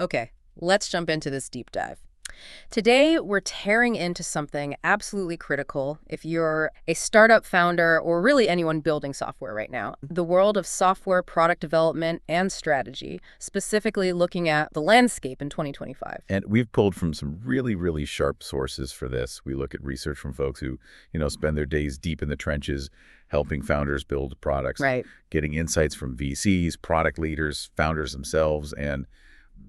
Okay, let's jump into this deep dive. Today, we're tearing into something absolutely critical if you're a startup founder or really anyone building software right now. The world of software product development and strategy, specifically looking at the landscape in 2025. And we've pulled from some really, really sharp sources for this. We look at research from folks who, spend their days deep in the trenches helping founders build products, Right. getting insights from VCs, product leaders, founders themselves, and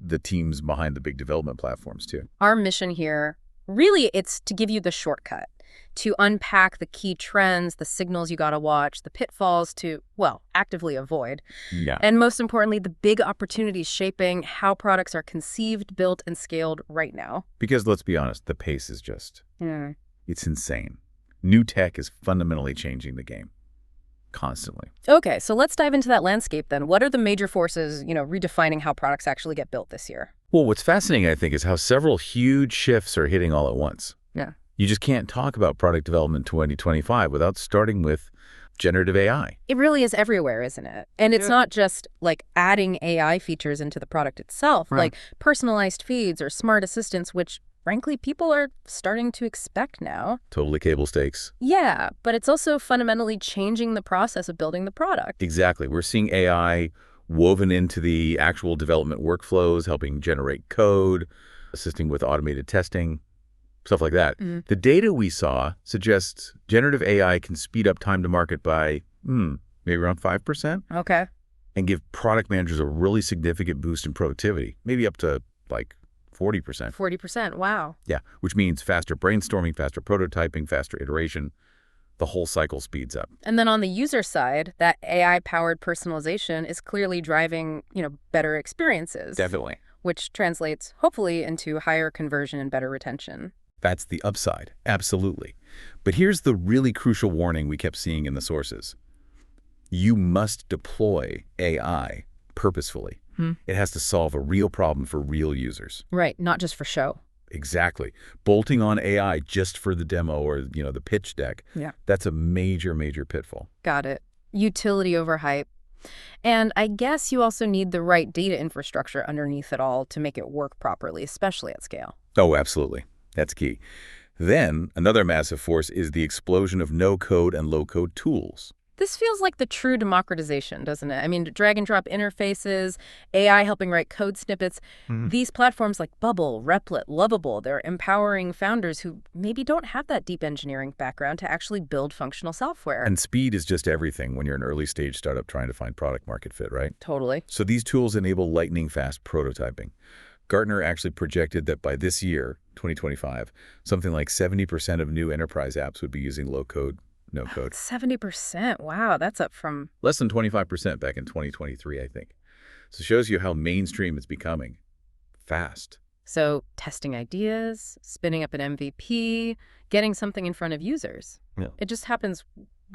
the teams behind the big development platforms too. Our mission here, really, it's to give you the shortcut, to unpack the key trends, the signals you got to watch, the pitfalls to, well, actively avoid. Yeah. And most importantly, the big opportunities shaping how products are conceived, built, and scaled right now. Because let's be honest, the pace is just, Hmm. it's insane. New tech is fundamentally changing the game constantly. Okay, so let's dive into that landscape then. What are the major forces, redefining how products actually get built this year? Well, what's fascinating, I think, is how several huge shifts are hitting all at once. Yeah. You just can't talk about product development 2025 without starting with generative AI. It really is everywhere, isn't it? And it's not just like adding AI features into the product itself, Right. like personalized feeds or smart assistants, which frankly people are starting to expect now. Totally table stakes. Yeah, but it's also fundamentally changing the process of building the product. Exactly. We're seeing AI woven into the actual development workflows, helping generate code, assisting with automated testing, stuff like that. Mhm. The data we saw suggests generative AI can speed up time to market by maybe around 5% Okay. and give product managers a really significant boost in productivity, maybe up to like 40%. 40%. Wow. Yeah, which means faster brainstorming, faster prototyping, faster iteration. The whole cycle speeds up. And then on the user side, that AI-powered personalization is clearly driving, better experiences, Definitely. which translates hopefully into higher conversion and better retention. That's the upside, absolutely. But here's the really crucial warning we kept seeing in the sources. You must deploy AI purposefully. It has to solve a real problem for real users. Right, not just for show. Exactly. Bolting on AI just for the demo or, the pitch deck, Yeah. that's a major, major pitfall. Got it. Utility over hype. And I guess you also need the right data infrastructure underneath it all to make it work properly, especially at scale. Oh, absolutely. That's key. Then, another massive force is the explosion of no-code and low-code tools. This feels like the true democratization, doesn't it? I mean, drag and drop interfaces, AI helping write code snippets. These platforms like Bubble, Replit, Lovable, they're empowering founders who maybe don't have that deep engineering background to actually build functional software. And speed is just everything when you're an early-stage startup trying to find product market fit, right? Totally. So these tools enable lightning-fast prototyping. Gartner actually projected that by this year, 2025, something like 70% of new enterprise apps would be using low-code, no-code. 70%. Wow, that's up from... Less than 25% back in 2023, I think. So it shows you how mainstream it's becoming. Fast. So testing ideas, spinning up an MVP, getting something in front of users. Yeah. It just happens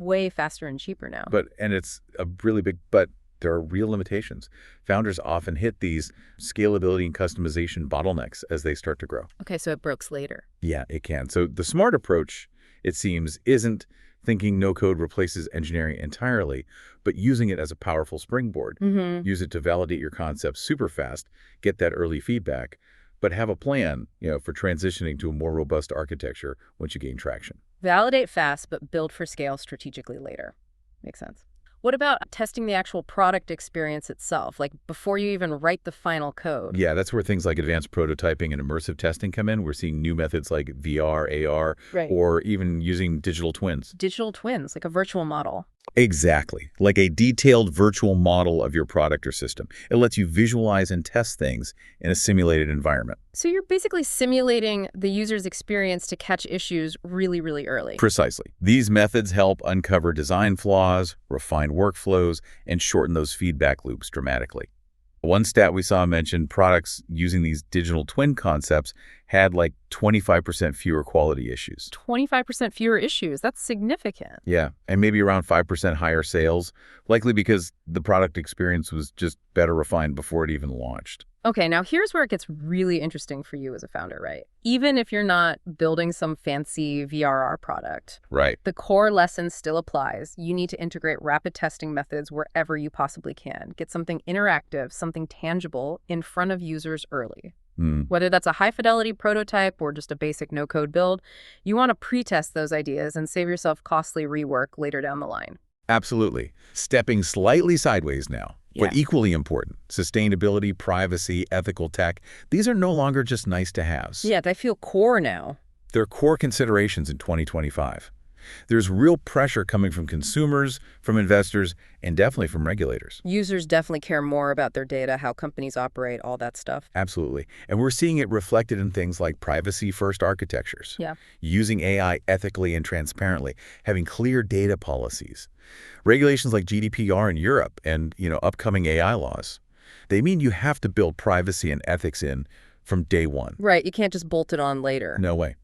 way faster and cheaper now. And it's a really big, but there are real limitations. Founders often hit these scalability and customization bottlenecks as they start to grow. Okay, so it breaks later. Yeah, it can. So the smart approach, it seems, isn't thinking no-code replaces engineering entirely, but using it as a powerful springboard. Use it to validate your concepts super fast, get that early feedback, but have a plan, for transitioning to a more robust architecture once you gain traction. Validate fast, but build for scale strategically later. Makes sense. What about testing the actual product experience itself, like before you even write the final code? Yeah, that's where things like advanced prototyping and immersive testing come in. We're seeing new methods like VR, AR, Right. or even using digital twins. Digital twins, like a virtual model. Exactly. Like a detailed virtual model of your product or system. It lets you visualize and test things in a simulated environment. So you're basically simulating the user's experience to catch issues really, really early. Precisely. These methods help uncover design flaws, refine workflows, and shorten those feedback loops dramatically. One stat we saw mentioned products using these digital twin concepts had like 25% fewer quality issues. 25% fewer issues. That's significant. Yeah, and maybe around 5% higher sales, likely because the product experience was just better refined before it even launched. Okay, now here's where it gets really interesting for you as a founder, right? Even if you're not building some fancy VRR product, Right. the core lesson still applies. You need to integrate rapid testing methods wherever you possibly can. Get something interactive, something tangible in front of users early. Hmm. Whether that's a high-fidelity prototype or just a basic no-code build, you want to pre-test those ideas and save yourself costly rework later down the line. Absolutely. Stepping slightly sideways now, but Yeah. equally important, sustainability, privacy, ethical tech, these are no longer just nice-to-haves. Yeah, they feel core now. They're core considerations in 2025. There's real pressure coming from consumers, from investors, and definitely from regulators. Users definitely care more about their data, how companies operate, all that stuff. Absolutely. And we're seeing it reflected in things like privacy-first architectures, Yeah. using AI ethically and transparently, having clear data policies. Regulations like GDPR in Europe and, upcoming AI laws. They mean you have to build privacy and ethics in from day one. Right, you can't just bolt it on later. No way.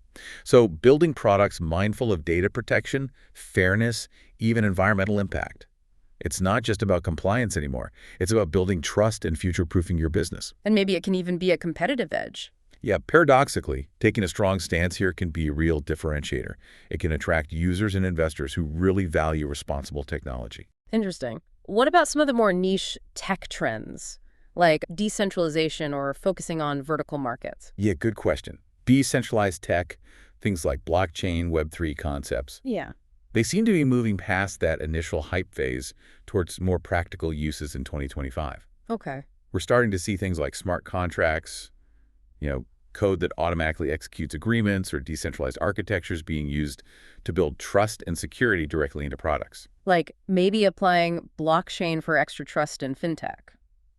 So building products mindful of data protection, fairness, even environmental impact. It's not just about compliance anymore. It's about building trust and future-proofing your business. And maybe it can even be a competitive edge. Yeah, paradoxically, taking a strong stance here can be a real differentiator. It can attract users and investors who really value responsible technology. Interesting. What about some of the more niche tech trends, like decentralization or focusing on vertical markets? Yeah, good question. Decentralized tech, things like blockchain, Web3 concepts, Yeah. they seem to be moving past that initial hype phase towards more practical uses in 2025. Okay. We're starting to see things like smart contracts, code that automatically executes agreements, or decentralized architectures being used to build trust and security directly into products. Like maybe applying blockchain for extra trust in fintech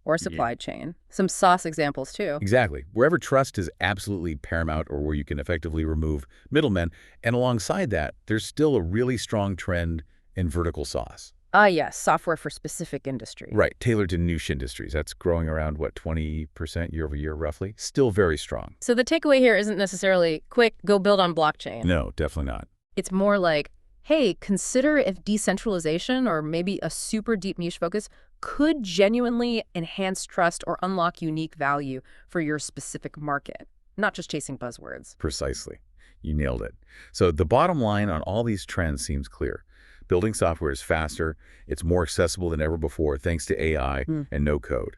or supply chain. Some sauce examples too. Exactly. Wherever trust is absolutely paramount, or where you can effectively remove middlemen. And alongside that, there's still a really strong trend in vertical sauce. Ah, yes, software for specific industry. Right, tailored to niche industries. That's growing around, 20% year over year, roughly. Still very strong. So the takeaway here isn't necessarily quick, go build on blockchain. No, definitely not. It's more like, hey, consider if decentralization or maybe a super deep niche focus could genuinely enhance trust or unlock unique value for your specific market, not just chasing buzzwords. Precisely. You nailed it. So the bottom line on all these trends seems clear. Building software is faster, it's more accessible than ever before thanks to AI and no code.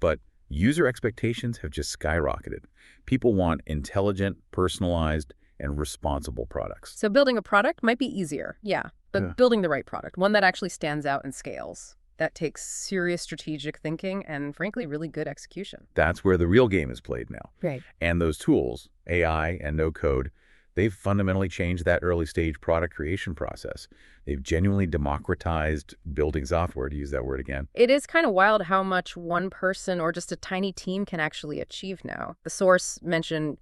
But user expectations have just skyrocketed. People want intelligent, personalized, and responsible products. So building a product might be easier, but building the right product, one that actually stands out and scales, that takes serious strategic thinking and, frankly, really good execution. That's where the real game is played now. Right. And those tools, AI and no code, they've fundamentally changed that early stage product creation process. They've genuinely democratized building software, to use that word again. It is kind of wild how much one person or just a tiny team can actually achieve now. The source mentioned,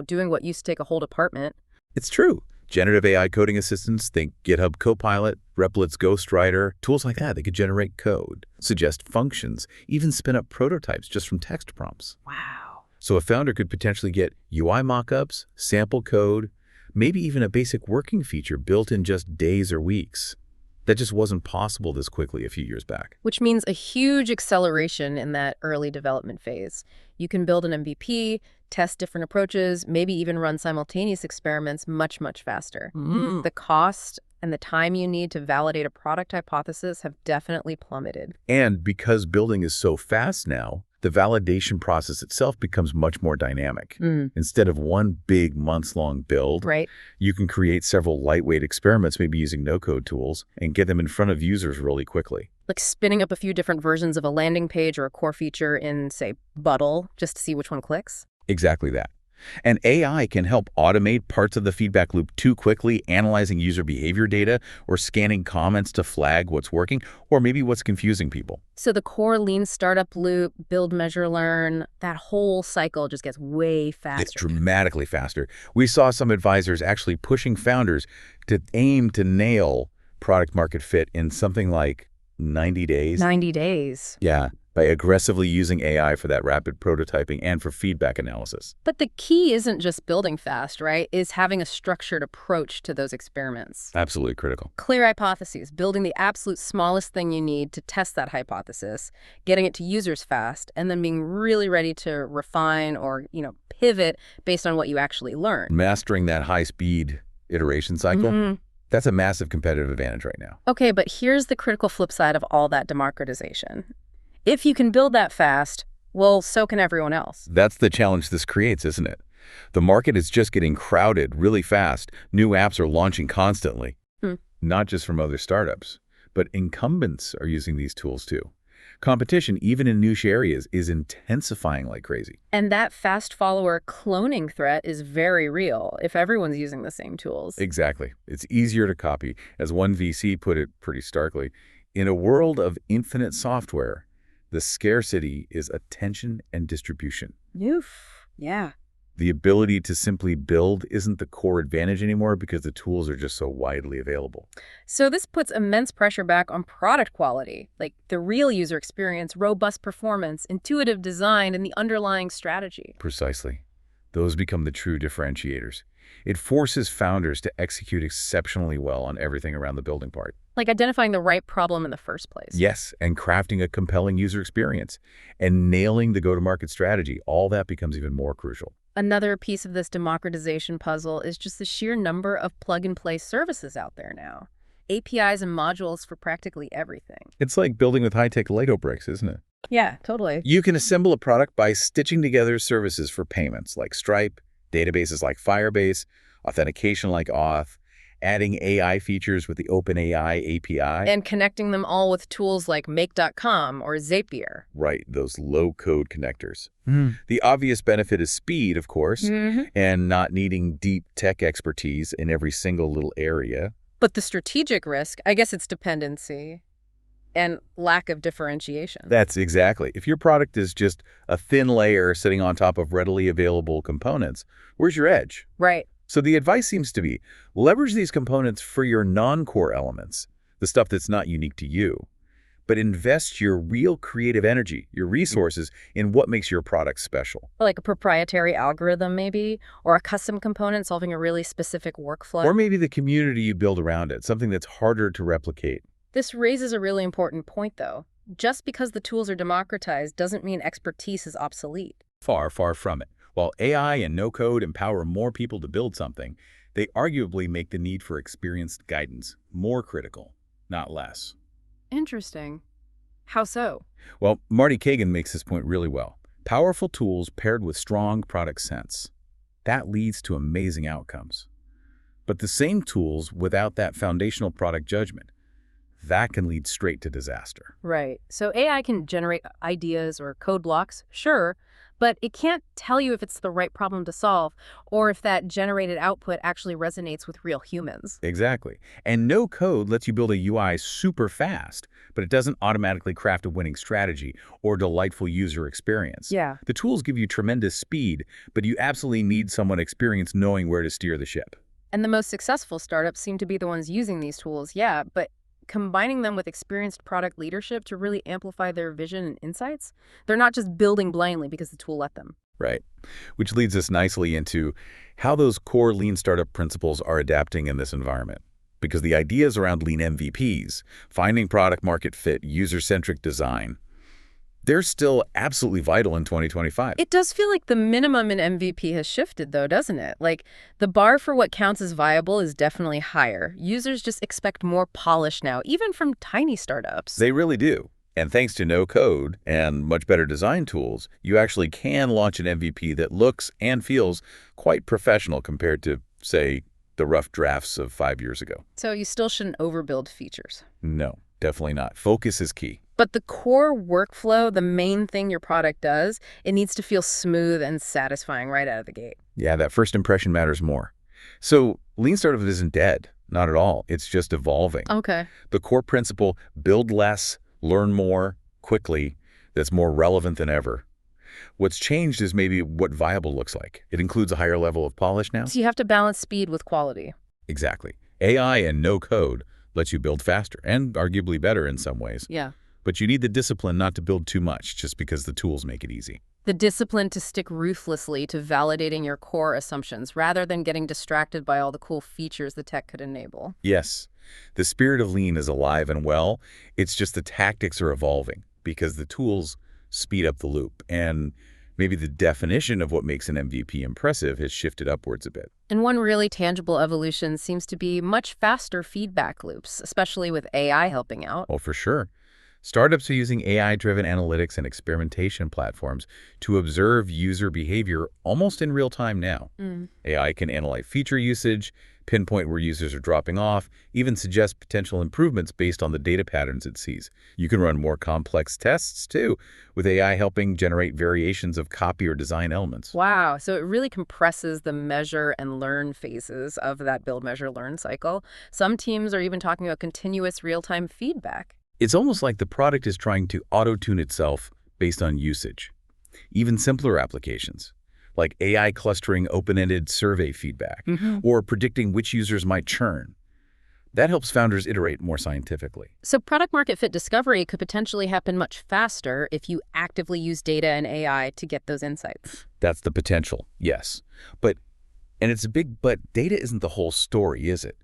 doing what used to take a whole department. It's true. Generative AI coding assistants, think GitHub Copilot, Replit's Ghostwriter, tools like that. They could generate code, suggest functions, even spin up prototypes just from text prompts. Wow. So a founder could potentially get UI mockups, sample code, maybe even a basic working feature built in just days or weeks. That just wasn't possible this quickly a few years back. Which means a huge acceleration in that early development phase. You can build an MVP, test different approaches, maybe even run simultaneous experiments much, much faster. The cost and the time you need to validate a product hypothesis have definitely plummeted. And because building is so fast now, the validation process itself becomes much more dynamic. Instead of one big months-long build, Right. you can create several lightweight experiments, maybe using no-code tools, and get them in front of users really quickly. Like spinning up a few different versions of a landing page or a core feature in, say, Buttle, just to see which one clicks. Exactly that. And AI can help automate parts of the feedback loop too quickly, analyzing user behavior data or scanning comments to flag what's working or maybe what's confusing people. So the core lean startup loop, build, measure, learn, that whole cycle just gets way It's faster. dramatically faster. We saw some advisors actually pushing founders to aim to nail product market fit in something like 90 days. 90 days. Yeah. by aggressively using AI for that rapid prototyping and for feedback analysis. But the key isn't just building fast, right? Is having a structured approach to those experiments. Absolutely critical. Clear hypotheses, building the absolute smallest thing you need to test that hypothesis, getting it to users fast, and then being really ready to refine or, pivot based on what you actually learn. Mastering that high-speed iteration cycle, that's a massive competitive advantage right now. Okay, but here's the critical flip side of all that democratization. If you can build that fast, well, so can everyone else. That's the challenge this creates, isn't it? The market is just getting crowded really fast. New apps are launching constantly, not just from other startups, but incumbents are using these tools too. Competition, even in niche areas, is intensifying like crazy. And that fast follower cloning threat is very real if everyone's using the same tools. Exactly. It's easier to copy. As one VC put it pretty starkly, in a world of infinite software, the scarcity is attention and distribution. Oof. Yeah. The ability to simply build isn't the core advantage anymore because the tools are just so widely available. So this puts immense pressure back on product quality, like the real user experience, robust performance, intuitive design, and the underlying strategy. Precisely. Those become the true differentiators. It forces founders to execute exceptionally well on everything around the building part. Like identifying the right problem in the first place. Yes, and crafting a compelling user experience and nailing the go-to-market strategy. All that becomes even more crucial. Another piece of this democratization puzzle is just the sheer number of plug-and-play services out there now. APIs and modules for practically everything. It's like building with high-tech Lego bricks, isn't it? Yeah, totally. You can assemble a product by stitching together services for payments like Stripe, databases like Firebase, authentication like Auth, adding AI features with the OpenAI API. And connecting them all with tools like Make.com or Zapier. Right, those low-code connectors. The obvious benefit is speed, of course, and not needing deep tech expertise in every single little area. But the strategic risk, I guess it's dependency and lack of differentiation. That's exactly. If your product is just a thin layer sitting on top of readily available components, where's your edge? Right. So the advice seems to be, leverage these components for your non-core elements, the stuff that's not unique to you, but invest your real creative energy, your resources, in what makes your product special. Like a proprietary algorithm, maybe, or a custom component solving a really specific workflow. Or maybe the community you build around it, something that's harder to replicate. This raises a really important point, though. Just because the tools are democratized doesn't mean expertise is obsolete. Far, far from it. While AI and no-code empower more people to build something, they arguably make the need for experienced guidance more critical, not less. Interesting. How so? Well, Marty Kagan makes this point really well. Powerful tools paired with strong product sense. That leads to amazing outcomes. But the same tools without that foundational product judgment, that can lead straight to disaster. Right. So AI can generate ideas or code blocks, sure, but it can't tell you if it's the right problem to solve or if that generated output actually resonates with real humans. Exactly. And no code lets you build a UI super fast, but it doesn't automatically craft a winning strategy or delightful user experience. Yeah. The tools give you tremendous speed, but you absolutely need someone experienced knowing where to steer the ship. And the most successful startups seem to be the ones using these tools, yeah, but combining them with experienced product leadership to really amplify their vision and insights. They're not just building blindly because the tool let them. Right. Which leads us nicely into how those core lean startup principles are adapting in this environment. Because the ideas around lean MVPs, finding product market fit, user-centric design, they're still absolutely vital in 2025. It does feel like the minimum in MVP has shifted, though, doesn't it? Like, the bar for what counts as viable is definitely higher. Users just expect more polish now, even from tiny startups. They really do. And thanks to no code and much better design tools, you actually can launch an MVP that looks and feels quite professional compared to, say, the rough drafts of 5 years ago. So you still shouldn't overbuild features. No, definitely not. Focus is key. But the core workflow, the main thing your product does, it needs to feel smooth and satisfying right out of the gate. Yeah, that first impression matters more. So lean startup isn't dead. Not at all. It's just evolving. Okay. The core principle, build less, learn more, quickly, that's more relevant than ever. What's changed is maybe what viable looks like. It includes a higher level of polish now. So you have to balance speed with quality. Exactly. AI and no code lets you build faster and arguably better in some ways. Yeah. But you need the discipline not to build too much just because the tools make it easy. The discipline to stick ruthlessly to validating your core assumptions rather than getting distracted by all the cool features the tech could enable. Yes, the spirit of lean is alive and well. It's just the tactics are evolving because the tools speed up the loop. And maybe the definition of what makes an MVP impressive has shifted upwards a bit. And one really tangible evolution seems to be much faster feedback loops, especially with AI helping out. Oh, for sure. Startups are using AI-driven analytics and experimentation platforms to observe user behavior almost in real time now. AI can analyze feature usage, pinpoint where users are dropping off, even suggest potential improvements based on the data patterns it sees. You can run more complex tests, too, with AI helping generate variations of copy or design elements. Wow, so it really compresses the measure and learn phases of that build, measure, learn cycle. Some teams are even talking about continuous real-time feedback. It's almost like the product is trying to auto-tune itself based on usage. Even simpler applications, like AI clustering open-ended survey feedback or predicting which users might churn. That helps founders iterate more scientifically. So product market fit discovery could potentially happen much faster if you actively use data and AI to get those insights. That's the potential, yes. And it's a big but, data isn't the whole story, is it?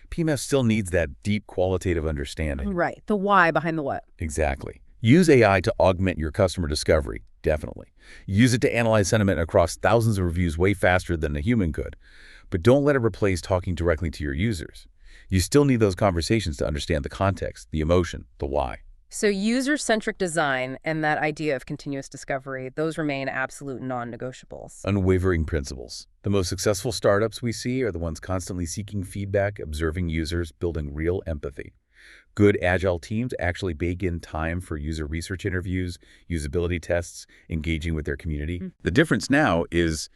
PMF still needs that deep qualitative understanding. Right, the why behind the what. Exactly. Use AI to augment your customer discovery, definitely. Use it to analyze sentiment across thousands of reviews way faster than a human could. But don't let it replace talking directly to your users. You still need those conversations to understand the context, the emotion, the why. So user-centric design and that idea of continuous discovery, those remain absolute non-negotiables. Unwavering principles. The most successful startups we see are the ones constantly seeking feedback, observing users, building real empathy. Good agile teams actually bake in time for user research interviews, usability tests, engaging with their community. The difference now is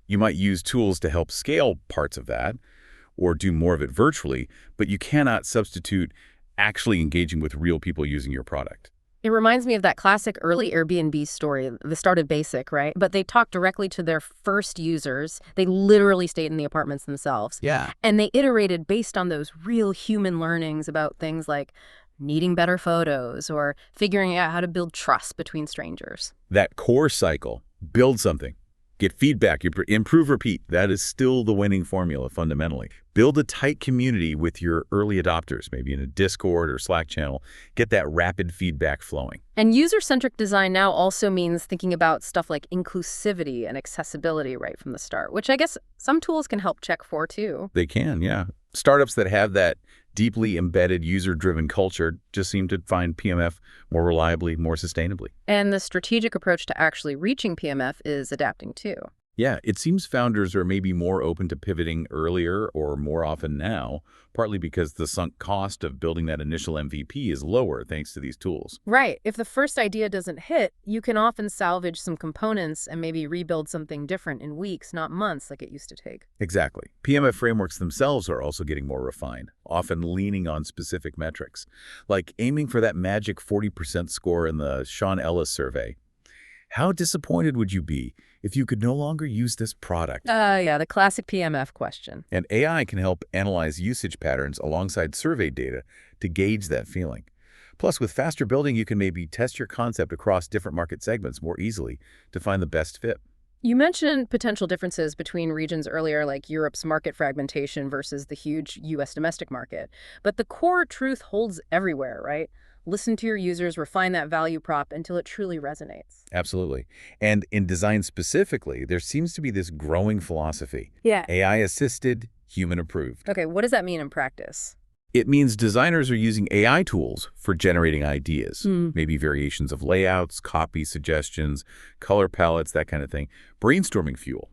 you might use tools to help scale parts of that or do more of it virtually, but you cannot substitute actually engaging with real people using your product. It reminds me of that classic early Airbnb story. They started basic, right? But they talked directly to their first users. They literally stayed in the apartments themselves. Yeah. And they iterated based on those real human learnings about things like needing better photos or figuring out how to build trust between strangers. That core cycle, build something, get feedback, improve, repeat. That is still the winning formula fundamentally. Build a tight community with your early adopters, maybe in a Discord or Slack channel. Get that rapid feedback flowing. And user-centric design now also means thinking about stuff like inclusivity and accessibility right from the start, which I guess some tools can help check for too. They can, yeah. Startups that have that deeply embedded user-driven culture just seem to find PMF more reliably, more sustainably. And the strategic approach to actually reaching PMF is adapting too. Yeah, it seems founders are maybe more open to pivoting earlier or more often now, partly because the sunk cost of building that initial MVP is lower thanks to these tools. Right. If the first idea doesn't hit, you can often salvage some components and maybe rebuild something different in weeks, not months like it used to take. Exactly. PMF frameworks themselves are also getting more refined, often leaning on specific metrics, like aiming for that magic 40% score in the Sean Ellis survey. How disappointed would you be if you could no longer use this product? Yeah, the classic PMF question. And AI can help analyze usage patterns alongside survey data to gauge that feeling. Plus, with faster building, you can maybe test your concept across different market segments more easily to find the best fit. You mentioned potential differences between regions earlier, like Europe's market fragmentation versus the huge U.S. domestic market. But the core truth holds everywhere, right? Listen to your users, refine that value prop until it truly resonates. Absolutely. And in design specifically, there seems to be this growing philosophy. Yeah. AI-assisted, human-approved. Okay, what does that mean in practice? It means designers are using AI tools for generating ideas, maybe variations of layouts, copy suggestions, color palettes, that kind of thing, brainstorming fuel.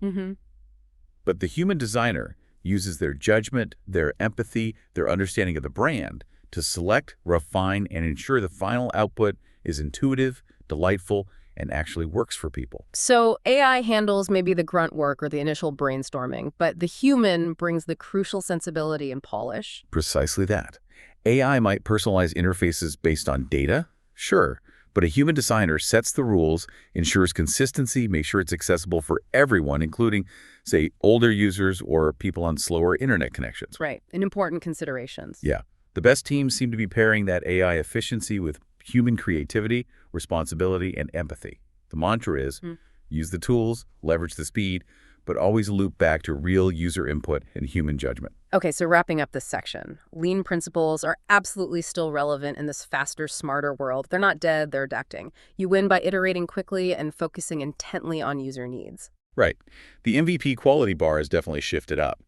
But the human designer uses their judgment, their empathy, their understanding of the brand to select, refine, and ensure the final output is intuitive, delightful, and actually works for people. So AI handles maybe the grunt work or the initial brainstorming, but the human brings the crucial sensibility and polish. Precisely that. AI might personalize interfaces based on data, sure, but a human designer sets the rules, ensures consistency, makes sure it's accessible for everyone, including, say, older users or people on slower internet connections. Right, and important considerations. Yeah. The best teams seem to be pairing that AI efficiency with human creativity, responsibility, and empathy. The mantra is, use the tools, leverage the speed, but always loop back to real user input and human judgment. Okay, so wrapping up this section, lean principles are absolutely still relevant in this faster, smarter world. They're not dead, they're adapting. You win by iterating quickly and focusing intently on user needs. Right. The MVP quality bar has definitely shifted up,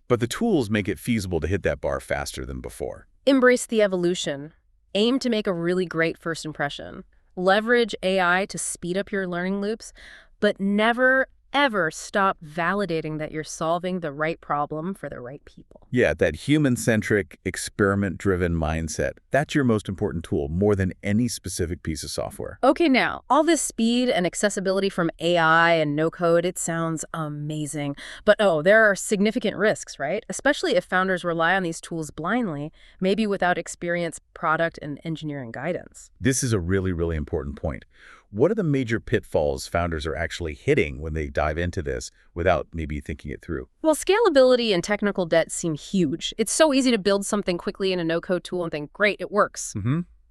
but the tools make it feasible to hit that bar faster than before. Embrace the evolution. Aim to make a really great first impression. Leverage AI to speed up your learning loops, but never, ever stop validating that you're solving the right problem for the right people. Yeah, that human-centric, experiment-driven mindset, that's your most important tool, more than any specific piece of software. Okay, now, all this speed and accessibility from AI and no-code, it sounds amazing. But there are significant risks, right? Especially if founders rely on these tools blindly, maybe without experienced product and engineering guidance. This is a really, really important point. What are the major pitfalls founders are actually hitting when they dive into this without maybe thinking it through? Well, scalability and technical debt seem huge. It's so easy to build something quickly in a no-code tool and think, great, it works.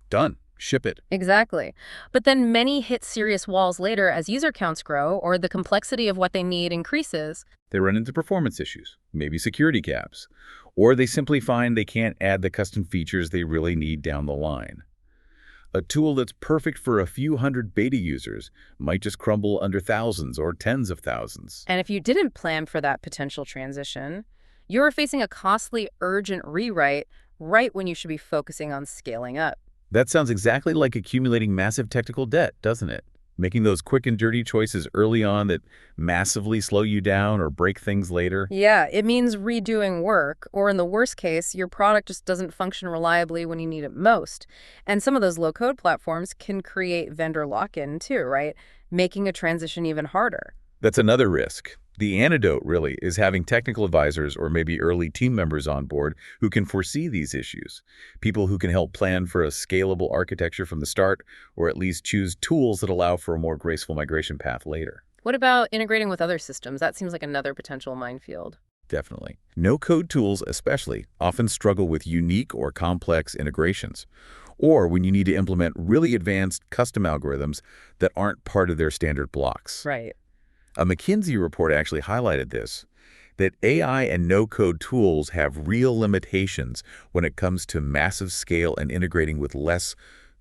Done. Ship it. Exactly. But then many hit serious walls later as user counts grow or the complexity of what they need increases. They run into performance issues, maybe security gaps, or they simply find they can't add the custom features they really need down the line. A tool that's perfect for a few hundred beta users might just crumble under thousands or tens of thousands. And if you didn't plan for that potential transition, you're facing a costly, urgent rewrite right when you should be focusing on scaling up. That sounds exactly like accumulating massive technical debt, doesn't it? Making those quick and dirty choices early on that massively slow you down or break things later. Yeah, it means redoing work, or in the worst case, your product just doesn't function reliably when you need it most. And some of those low-code platforms can create vendor lock-in too, right? Making a transition even harder. That's another risk. The antidote, really, is having technical advisors or maybe early team members on board who can foresee these issues. People who can help plan for a scalable architecture from the start, or at least choose tools that allow for a more graceful migration path later. What about integrating with other systems? That seems like another potential minefield. Definitely. No-code tools especially often struggle with unique or complex integrations, or when you need to implement really advanced custom algorithms that aren't part of their standard blocks. Right. A McKinsey report actually highlighted this, that AI and no-code tools have real limitations when it comes to massive scale and integrating with less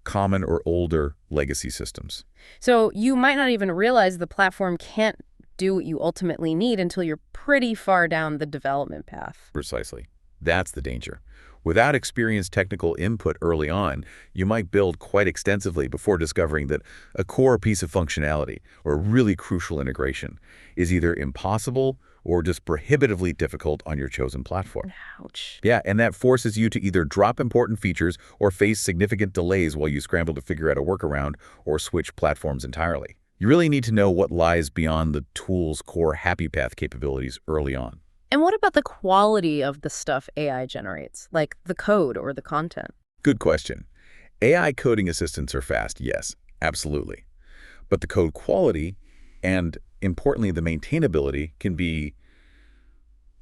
common or older legacy systems. So you might not even realize the platform can't do what you ultimately need until you're pretty far down the development path. Precisely. That's the danger. Without experienced technical input early on, you might build quite extensively before discovering that a core piece of functionality or a really crucial integration is either impossible or just prohibitively difficult on your chosen platform. Ouch. Yeah, and that forces you to either drop important features or face significant delays while you scramble to figure out a workaround or switch platforms entirely. You really need to know what lies beyond the tool's core happy path capabilities early on. And what about the quality of the stuff AI generates, like the code or the content? Good question. AI coding assistants are fast, yes, absolutely. But the code quality and, importantly, the maintainability can be,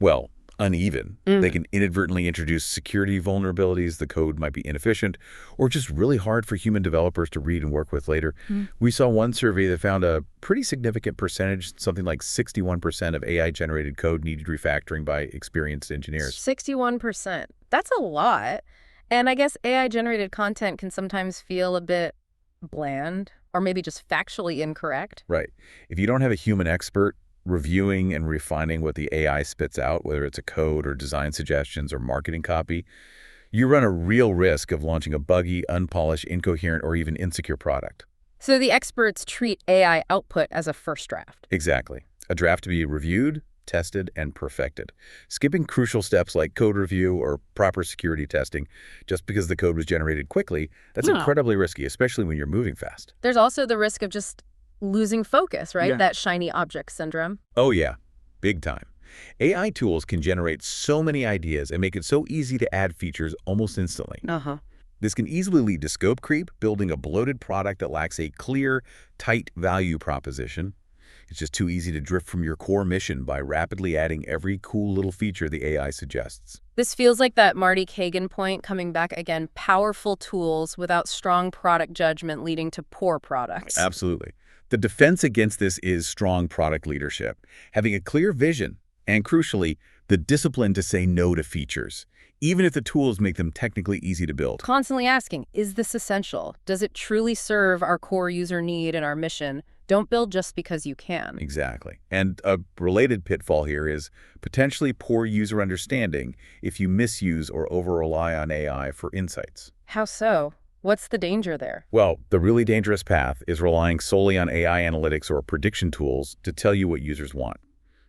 well, uneven. They can inadvertently introduce security vulnerabilities, the code might be inefficient, or just really hard for human developers to read and work with later. We saw one survey that found a pretty significant percentage, something like 61% of AI-generated code needed refactoring by experienced engineers. 61%. That's a lot. And I guess AI-generated content can sometimes feel a bit bland or maybe just factually incorrect. Right. If you don't have a human expert reviewing and refining what the AI spits out, whether it's a code or design suggestions or marketing copy, you run a real risk of launching a buggy, unpolished, incoherent, or even insecure product. So the experts treat AI output as a first draft. Exactly. A draft to be reviewed, tested, and perfected. Skipping crucial steps like code review or proper security testing just because the code was generated quickly, that's incredibly risky, especially when you're moving fast. There's also the risk of just losing focus, right? Yeah. That shiny object syndrome. Oh yeah, big time. AI tools can generate so many ideas and make it so easy to add features almost instantly. This can easily lead to scope creep, building a bloated product that lacks a clear, tight value proposition. It's just too easy to drift from your core mission by rapidly adding every cool little feature the AI suggests. This feels like that Marty Kagan point coming back again, powerful tools without strong product judgment leading to poor products. Absolutely. The defense against this is strong product leadership, having a clear vision, and crucially, the discipline to say no to features, even if the tools make them technically easy to build. Constantly asking, is this essential? Does it truly serve our core user need and our mission? Don't build just because you can. Exactly. And a related pitfall here is potentially poor user understanding if you misuse or over-rely on AI for insights. How so? What's the danger there? Well, the really dangerous path is relying solely on AI analytics or prediction tools to tell you what users want.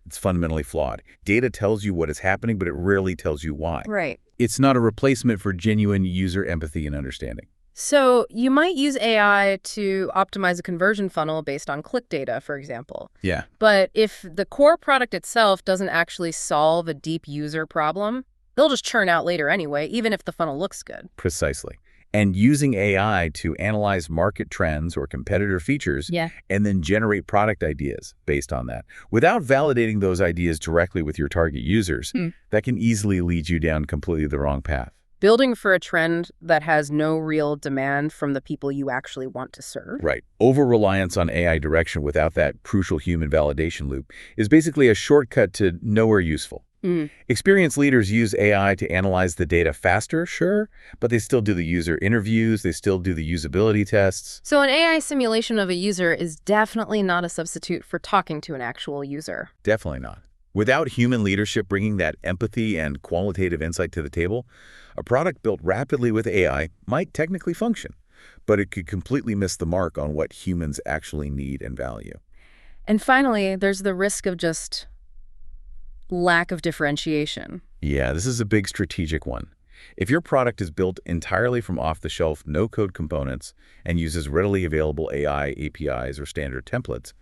It's fundamentally flawed. Data tells you what is happening, but it rarely tells you why. Right. It's not a replacement for genuine user empathy and understanding. So you might use AI to optimize a conversion funnel based on click data, for example. Yeah. But if the core product itself doesn't actually solve a deep user problem, they'll just churn out later anyway, even if the funnel looks good. Precisely. And using AI to analyze market trends or competitor features and then generate product ideas based on that, without validating those ideas directly with your target users, that can easily lead you down completely the wrong path. Building for a trend that has no real demand from the people you actually want to serve. Right. Over-reliance on AI direction without that crucial human validation loop is basically a shortcut to nowhere useful. Experienced leaders use AI to analyze the data faster, sure, but they still do the user interviews, they still do the usability tests. So an AI simulation of a user is definitely not a substitute for talking to an actual user. Definitely not. Without human leadership bringing that empathy and qualitative insight to the table, a product built rapidly with AI might technically function, but it could completely miss the mark on what humans actually need and value. And finally, there's the risk of just lack of differentiation. Yeah, this is a big strategic one. If your product is built entirely from off-the-shelf, no-code components and uses readily available AI, APIs, or standard templates,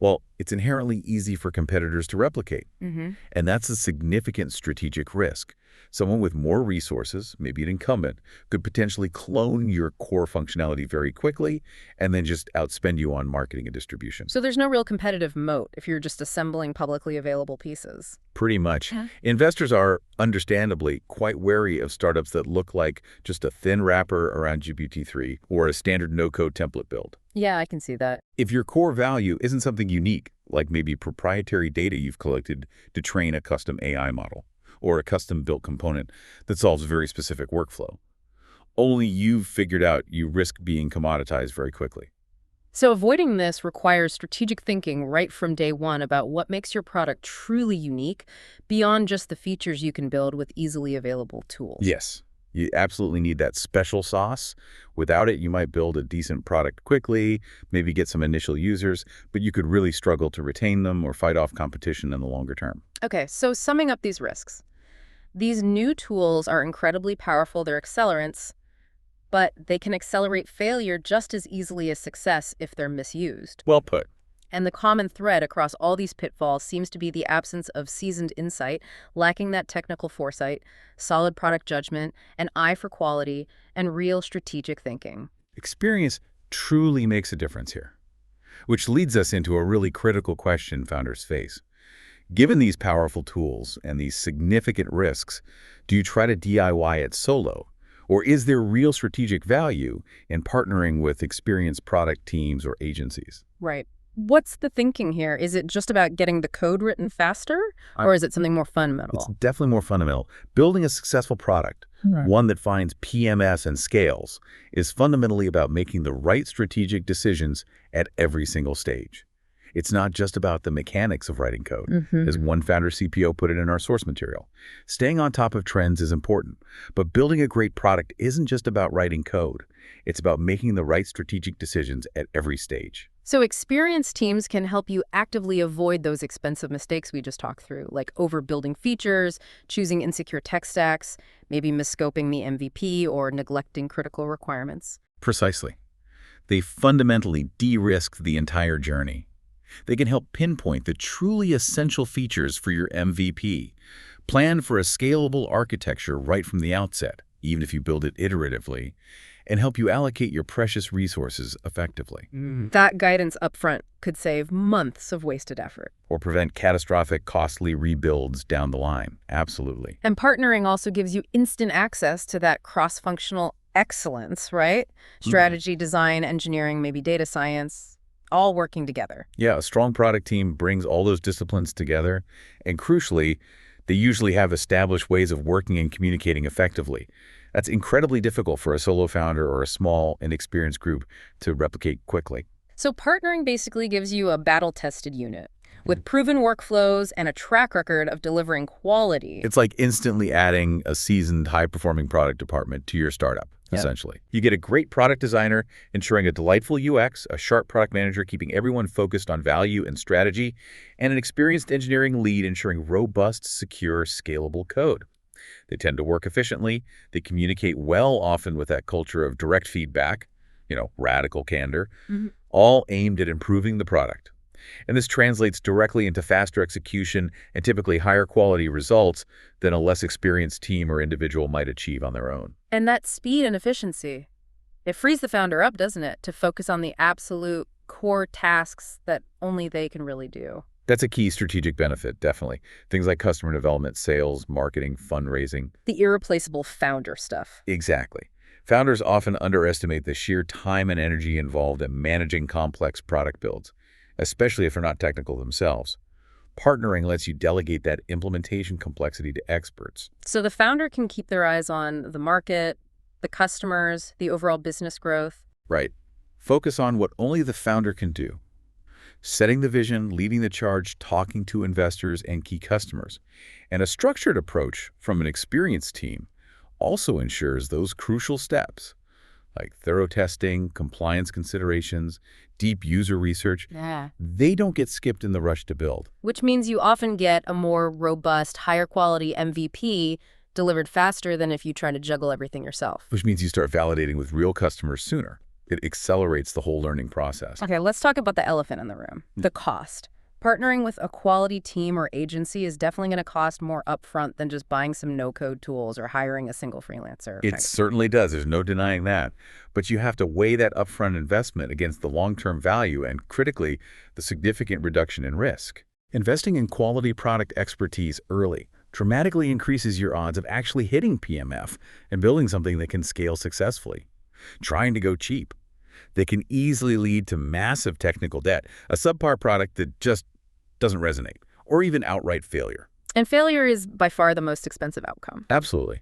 well, it's inherently easy for competitors to replicate. And that's a significant strategic risk. Someone with more resources, maybe an incumbent, could potentially clone your core functionality very quickly and then just outspend you on marketing and distribution. So there's no real competitive moat if you're just assembling publicly available pieces. Pretty much. Investors are, understandably, quite wary of startups that look like just a thin wrapper around GPT-3 or a standard no-code template build. Yeah, I can see that. If your core value isn't something unique, like maybe proprietary data you've collected to train a custom AI model, or a custom-built component that solves a very specific workflow, only you've figured out you risk being commoditized very quickly. So avoiding this requires strategic thinking right from day one about what makes your product truly unique beyond just the features you can build with easily available tools. Yes, you absolutely need that special sauce. Without it, you might build a decent product quickly, maybe get some initial users, but you could really struggle to retain them or fight off competition in the longer term. Okay, so summing up these risks. These new tools are incredibly powerful. They're accelerants, but they can accelerate failure just as easily as success if they're misused. Well put. And the common thread across all these pitfalls seems to be the absence of seasoned insight, lacking that technical foresight, solid product judgment, an eye for quality, and real strategic thinking. Experience truly makes a difference here, which leads us into a really critical question founders face. Given these powerful tools and these significant risks, do you try to DIY it solo? Or is there real strategic value in partnering with experienced product teams or agencies? Right. What's the thinking here? Is it just about getting the code written faster, or is it something more fundamental? It's definitely more fundamental. Building a successful product, one that finds PMS and scales, is fundamentally about making the right strategic decisions at every single stage. It's not just about the mechanics of writing code, as one founder CPO put it in our source material. Staying on top of trends is important, but building a great product isn't just about writing code. It's about making the right strategic decisions at every stage. So experienced teams can help you actively avoid those expensive mistakes we just talked through, like overbuilding features, choosing insecure tech stacks, maybe misscoping the MVP or neglecting critical requirements. Precisely. They fundamentally de-risk the entire journey. They can help pinpoint the truly essential features for your MVP, plan for a scalable architecture right from the outset, even if you build it iteratively, and help you allocate your precious resources effectively. That guidance upfront could save months of wasted effort. Or prevent catastrophic, costly rebuilds down the line. Absolutely. And partnering also gives you instant access to that cross-functional excellence, right? Strategy, design, engineering, maybe data science, all working together. Yeah, a strong product team brings all those disciplines together, and crucially, they usually have established ways of working and communicating effectively. That's incredibly difficult for a solo founder or a small, inexperienced group to replicate quickly. So partnering basically gives you a battle-tested unit with proven workflows and a track record of delivering quality. It's like instantly adding a seasoned, high-performing product department to your startup, essentially. You get a great product designer ensuring a delightful UX, a sharp product manager keeping everyone focused on value and strategy, and an experienced engineering lead ensuring robust, secure, scalable code. They tend to work efficiently. They communicate well, often with that culture of direct feedback, radical candor, all aimed at improving the product. And this translates directly into faster execution and typically higher quality results than a less experienced team or individual might achieve on their own. And that speed and efficiency, it frees the founder up, doesn't it, to focus on the absolute core tasks that only they can really do. That's a key strategic benefit, definitely. Things like customer development, sales, marketing, fundraising. The irreplaceable founder stuff. Exactly. Founders often underestimate the sheer time and energy involved in managing complex product builds, especially if they're not technical themselves. Partnering lets you delegate that implementation complexity to experts. So the founder can keep their eyes on the market, the customers, the overall business growth. Right. Focus on what only the founder can do. Setting the vision, leading the charge, talking to investors and key customers. And a structured approach from an experienced team also ensures those crucial steps, like thorough testing, compliance considerations, deep user research. They don't get skipped in the rush to build. Which means you often get a more robust, higher quality MVP delivered faster than if you try to juggle everything yourself. Which means you start validating with real customers sooner. It accelerates the whole learning process. Okay, let's talk about the elephant in the room, the cost. Partnering with a quality team or agency is definitely going to cost more upfront than just buying some no-code tools or hiring a single freelancer. It certainly does. There's no denying that. But you have to weigh that upfront investment against the long-term value and, critically, the significant reduction in risk. Investing in quality product expertise early dramatically increases your odds of actually hitting PMF and building something that can scale successfully. Trying to go cheap, they can easily lead to massive technical debt, a subpar product that just doesn't resonate, or even outright failure. And failure is by far the most expensive outcome. Absolutely.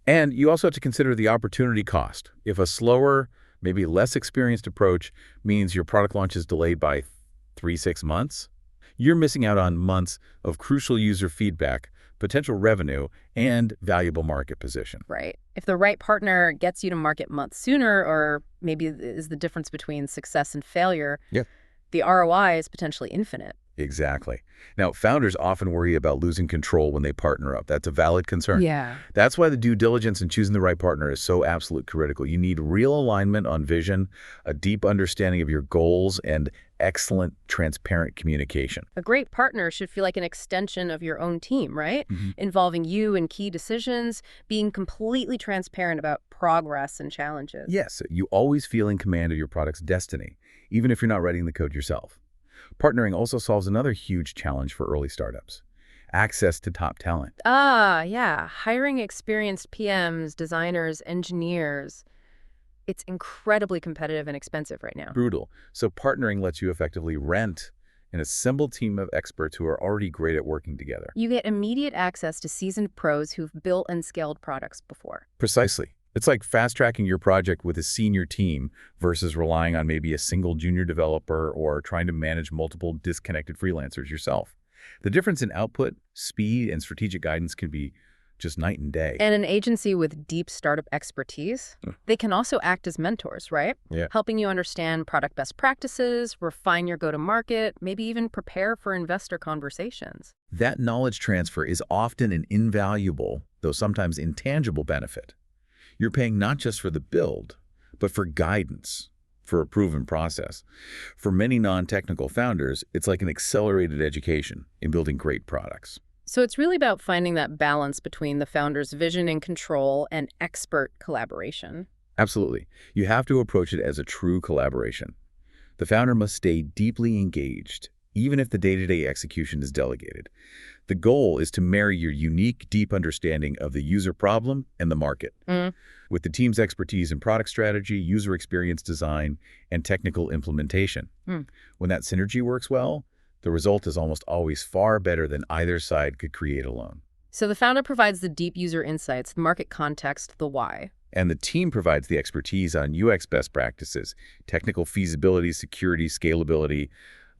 And you also have to consider the opportunity cost. If a slower, maybe less experienced approach means your product launch is delayed by 3-6 months, you're missing out on months of crucial user feedback, potential revenue, and valuable market position. Right. If the right partner gets you to market months sooner, or maybe is the difference between success and failure, the ROI is potentially infinite. Exactly. Now, founders often worry about losing control when they partner up. That's a valid concern. Yeah. That's why the due diligence in choosing the right partner is so absolutely critical. You need real alignment on vision, a deep understanding of your goals, and excellent, transparent communication. A great partner should feel like an extension of your own team, right? Involving you in key decisions, being completely transparent about progress and challenges. Yes, you always feel in command of your product's destiny, even if you're not writing the code yourself. Partnering also solves another huge challenge for early startups: access to top talent. Yeah. Hiring experienced PMs, designers, engineers. It's incredibly competitive and expensive right now. Brutal. So partnering lets you effectively rent an assembled team of experts who are already great at working together. You get immediate access to seasoned pros who've built and scaled products before. Precisely. It's like fast-tracking your project with a senior team versus relying on maybe a single junior developer or trying to manage multiple disconnected freelancers yourself. The difference in output, speed, and strategic guidance can be just night and day. And an agency with deep startup expertise, they can also act as mentors, right? Yeah. Helping you understand product best practices, refine your go-to-market, maybe even prepare for investor conversations. That knowledge transfer is often an invaluable, though sometimes intangible benefit. You're paying not just for the build, but for guidance, for a proven process. For many non-technical founders, it's like an accelerated education in building great products. So it's really about finding that balance between the founder's vision and control and expert collaboration. Absolutely. You have to approach it as a true collaboration. The founder must stay deeply engaged, even if the day-to-day execution is delegated. The goal is to marry your unique, deep understanding of the user problem and the market, Mm. with the team's expertise in product strategy, user experience design, and technical implementation. Mm. When that synergy works well, the result is almost always far better than either side could create alone. So the founder provides the deep user insights, the market context, the why. And the team provides the expertise on UX best practices, technical feasibility, security, scalability,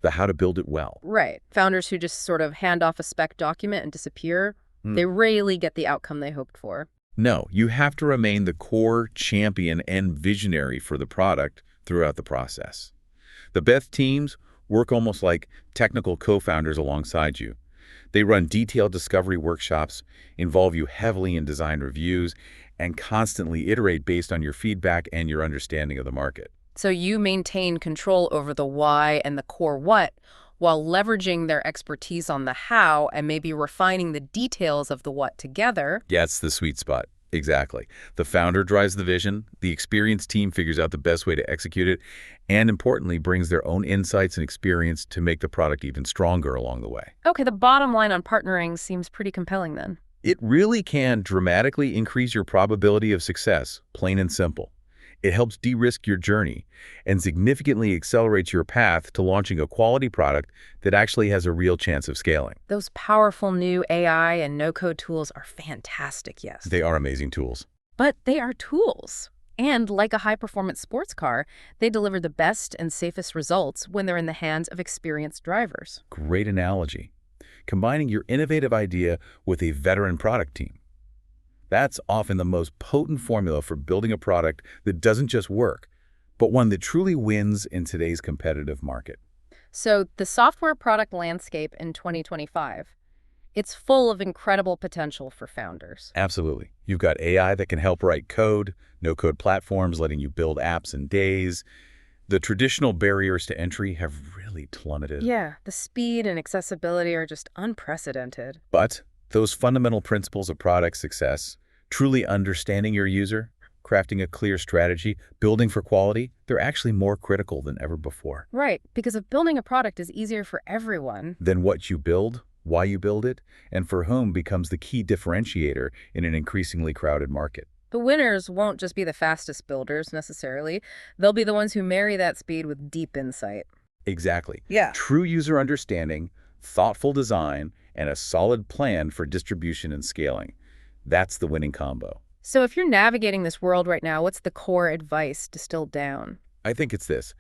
the how to build it well. Right. Founders who just sort of hand off a spec document and disappear, Hmm. they rarely get the outcome they hoped for. No, you have to remain the core champion and visionary for the product throughout the process. The best teams work almost like technical co-founders alongside you. They run detailed discovery workshops, involve you heavily in design reviews, and constantly iterate based on your feedback and your understanding of the market. So you maintain control over the why and the core what, while leveraging their expertise on the how and maybe refining the details of the what together. That's the sweet spot. Exactly. The founder drives the vision, the experienced team figures out the best way to execute it, and importantly, brings their own insights and experience to make the product even stronger along the way. Okay, the bottom line on partnering seems pretty compelling then. It really can dramatically increase your probability of success, plain and simple. It helps de-risk your journey and significantly accelerates your path to launching a quality product that actually has a real chance of scaling. Those powerful new AI and no-code tools are fantastic, yes. They are amazing tools. But they are tools. And like a high-performance sports car, they deliver the best and safest results when they're in the hands of experienced drivers. Great analogy. Combining your innovative idea with a veteran product team. That's often the most potent formula for building a product that doesn't just work, but one that truly wins in today's competitive market. So the software product landscape in 2025, it's full of incredible potential for founders. Absolutely. You've got AI that can help write code, no-code platforms letting you build apps in days. The traditional barriers to entry have really plummeted. Yeah, the speed and accessibility are just unprecedented. But those fundamental principles of product success, truly understanding your user, crafting a clear strategy, building for quality, they're actually more critical than ever before. Right, because if building a product is easier for everyone, Then what you build, why you build it, and for whom becomes the key differentiator in an increasingly crowded market. the winners won't just be the fastest builders necessarily. They'll be the ones who marry that speed with deep insight. Exactly. Yeah. True user understanding, thoughtful design, and a solid plan for distribution and scaling. That's the winning combo. So if you're navigating this world right now, what's the core advice distilled down? I think it's this.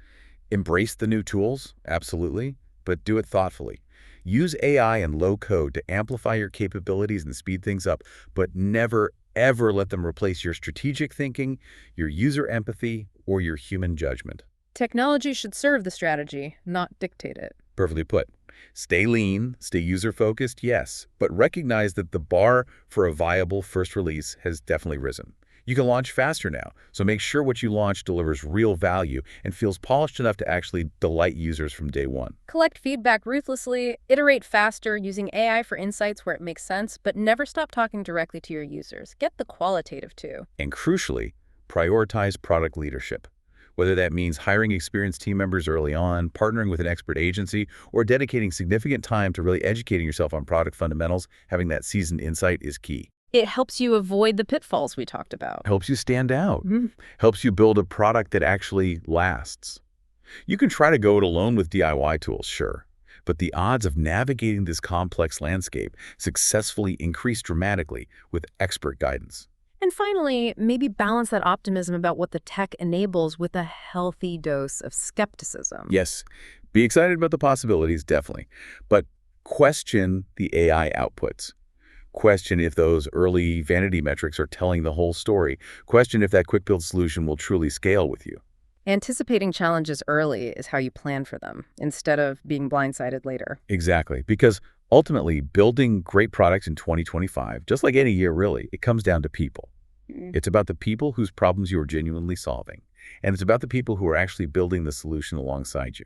Embrace the new tools, absolutely, but do it thoughtfully. Use AI and low code to amplify your capabilities and speed things up, but never, ever let them replace your strategic thinking, your user empathy, or your human judgment. Technology should serve the strategy, not dictate it. Perfectly put. Stay lean, stay user-focused, yes, but recognize that the bar for a viable first release has definitely risen. You can launch faster now, so make sure what you launch delivers real value and feels polished enough to actually delight users from day one. Collect feedback ruthlessly, iterate faster using AI for insights where it makes sense, but never stop talking directly to your users. Get the qualitative too. And crucially, prioritize product leadership. Whether that means hiring experienced team members early on, partnering with an expert agency, or dedicating significant time to really educating yourself on product fundamentals, having that seasoned insight is key. It helps you avoid the pitfalls we talked about. Helps you stand out. Mhm. Helps you build a product that actually lasts. You can try to go it alone with DIY tools, sure, but the odds of navigating this complex landscape successfully increase dramatically with expert guidance. And finally, maybe balance that optimism about what the tech enables with a healthy dose of skepticism. Yes, be excited about the possibilities, definitely, but question the AI outputs. Question if those early vanity metrics are telling the whole story. Question if that quick build solution will truly scale with you. Anticipating challenges early is how you plan for them, instead of being blindsided later. Exactly, because ultimately, building great products in 2025, just like any year really, it comes down to people. It's about the people whose problems you are genuinely solving, and it's about the people who are actually building the solution alongside you.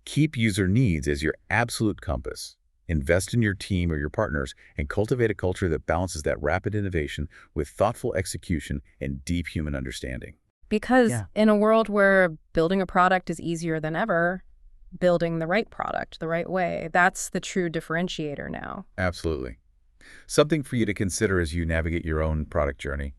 Keep user needs as your absolute compass, Invest in your team or your partners and cultivate a culture that balances that rapid innovation with thoughtful execution and deep human understanding. Because Yeah. in a world where building a product is easier than ever, building the right product the right way, that's the true differentiator now. Absolutely. Something for you to consider as you navigate your own product journey.